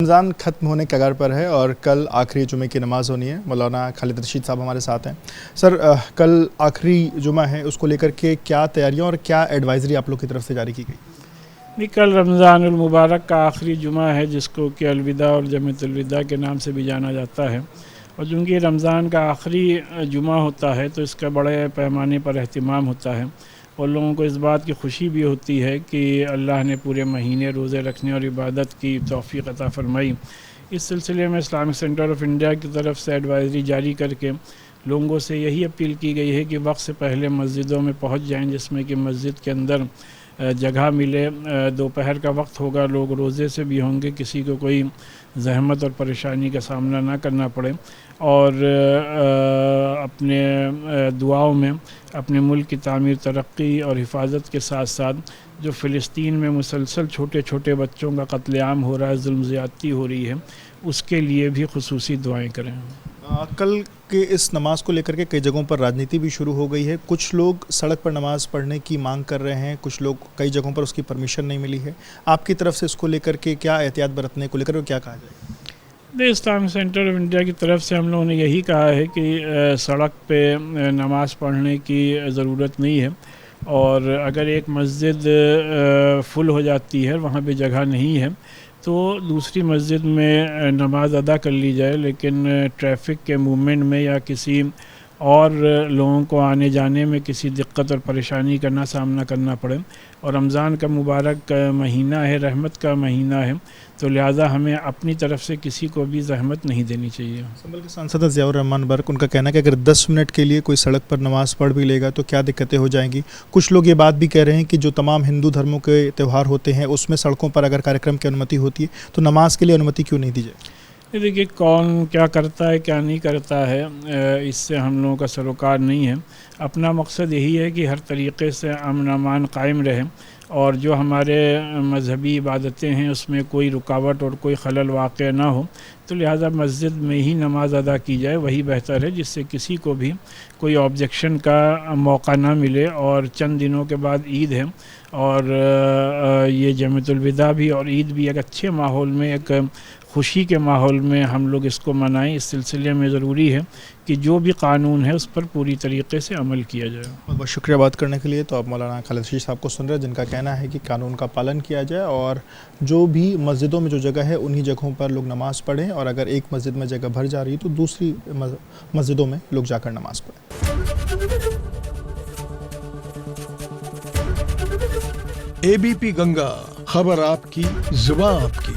رمضان ختم ہونے کے کگار پر ہے اور کل آخری جمعے کی نماز ہونی ہے۔ مولانا خالد رشید صاحب ہمارے ساتھ ہیں۔ سر، کل آخری جمعہ ہے، اس کو لے کر کے کیا تیاریاں اور کیا ایڈوائزری آپ لوگ کی طرف سے جاری کی گئی؟ کل رمضان المبارک کا آخری جمعہ ہے، جس کو کہ الوداع اور جمعۃ الوداع کے نام سے بھی جانا جاتا ہے، اور چونکہ رمضان کا آخری جمعہ ہوتا ہے تو اس کا بڑے پیمانے پر اہتمام ہوتا ہے، اور لوگوں کو اس بات کی خوشی بھی ہوتی ہے کہ اللہ نے پورے مہینے روزے رکھنے اور عبادت کی توفیق عطا فرمائی۔ اس سلسلے میں اسلامک سینٹر آف انڈیا کی طرف سے ایڈوائزری جاری کر کے لوگوں سے یہی اپیل کی گئی ہے کہ وقت سے پہلے مسجدوں میں پہنچ جائیں، جس میں کہ مسجد کے اندر جگہ ملے۔ دوپہر کا وقت ہوگا، لوگ روزے سے بھی ہوں گے، کسی کو کوئی زحمت اور پریشانی کا سامنا نہ کرنا پڑے، اور اپنے دعاؤں میں اپنے ملک کی تعمیر، ترقی اور حفاظت کے ساتھ ساتھ جو فلسطین میں مسلسل چھوٹے چھوٹے بچوں کا قتل عام ہو رہا ہے، ظلم زیادتی ہو رہی ہے، اس کے لیے بھی خصوصی دعائیں کریں۔ کل کے اس نماز کو لے کر کے کئی جگہوں پر راجنیتی بھی شروع ہو گئی ہے۔ کچھ لوگ سڑک پر نماز پڑھنے کی مانگ کر رہے ہیں، کچھ لوگ کئی جگہوں پر اس کی پرمیشن نہیں ملی ہے۔ آپ کی طرف سے اس کو لے کر کے کیا احتیاط برتنے کو لے کر کیا کہا جائے؟ اسلامک سینٹر آف انڈیا کی طرف سے ہم لوگوں نے یہی کہا ہے کہ سڑک پہ نماز پڑھنے کی ضرورت نہیں ہے، اور اگر ایک مسجد فل ہو جاتی ہے، وہاں پہ جگہ نہیں ہے، تو دوسری مسجد میں نماز ادا کر لی جائے، لیکن ٹریفک کے موومنٹ میں یا کسی اور لوگوں کو آنے جانے میں کسی دقت اور پریشانی کا نہ سامنا کرنا پڑے۔ اور رمضان کا مبارک مہینہ ہے، رحمت کا مہینہ ہے، تو لہٰذا ہمیں اپنی طرف سے کسی کو بھی زحمت نہیں دینی چاہیے۔ سنبھل کے سانسد ضیاء الرحمان برق، ان کا کہنا ہے کہ اگر 10 منٹ کے لیے کوئی سڑک پر نماز پڑھ بھی لے گا تو کیا دقتیں ہو جائیں گی۔ کچھ لوگ یہ بات بھی کہہ رہے ہیں کہ جو تمام ہندو دھرموں کے تہوار ہوتے ہیں اس میں سڑکوں پر اگر کارکرم کی انومتی ہوتی ہے تو نماز کے لیے انومتی کیوں نہیں دی جائے؟ دیکھیے، کون کیا کرتا ہے کیا نہیں کرتا ہے، اس سے ہم لوگوں کا سروکار نہیں ہے۔ اپنا مقصد یہی ہے کہ ہر طریقے سے امن و امان قائم رہے، اور جو ہمارے مذہبی عبادتیں ہیں اس میں کوئی رکاوٹ اور کوئی خلل واقع نہ ہو، تو لہٰذا مسجد میں ہی نماز ادا کی جائے، وہی بہتر ہے، جس سے کسی کو بھی کوئی آبجیکشن کا موقع نہ ملے۔ اور چند دنوں کے بعد عید ہے، اور یہ جمعۃ الوداع بھی اور عید بھی ایک اچھے ماحول میں، ایک خوشی کے ماحول میں ہم لوگ اس کو منائیں۔ اس سلسلے میں ضروری ہے کہ جو بھی قانون ہے اس پر پوری طریقے سے عمل کیا جائے۔ بہت بہت شکریہ بات کرنے کے لیے۔ تو آپ مولانا خالد رشید صاحب کو سن رہے ہیں، جن کا کہنا ہے کہ قانون کا پالن کیا جائے، اور جو بھی مسجدوں میں جو جگہ ہے انہی جگہوں پر لوگ نماز پڑھیں، اور اگر ایک مسجد میں جگہ بھر جا رہی ہے تو دوسری مسجدوں میں لوگ جا کر نماز پڑھیں۔ ABP گنگا، خبر آپ کی، زبان آپ کی۔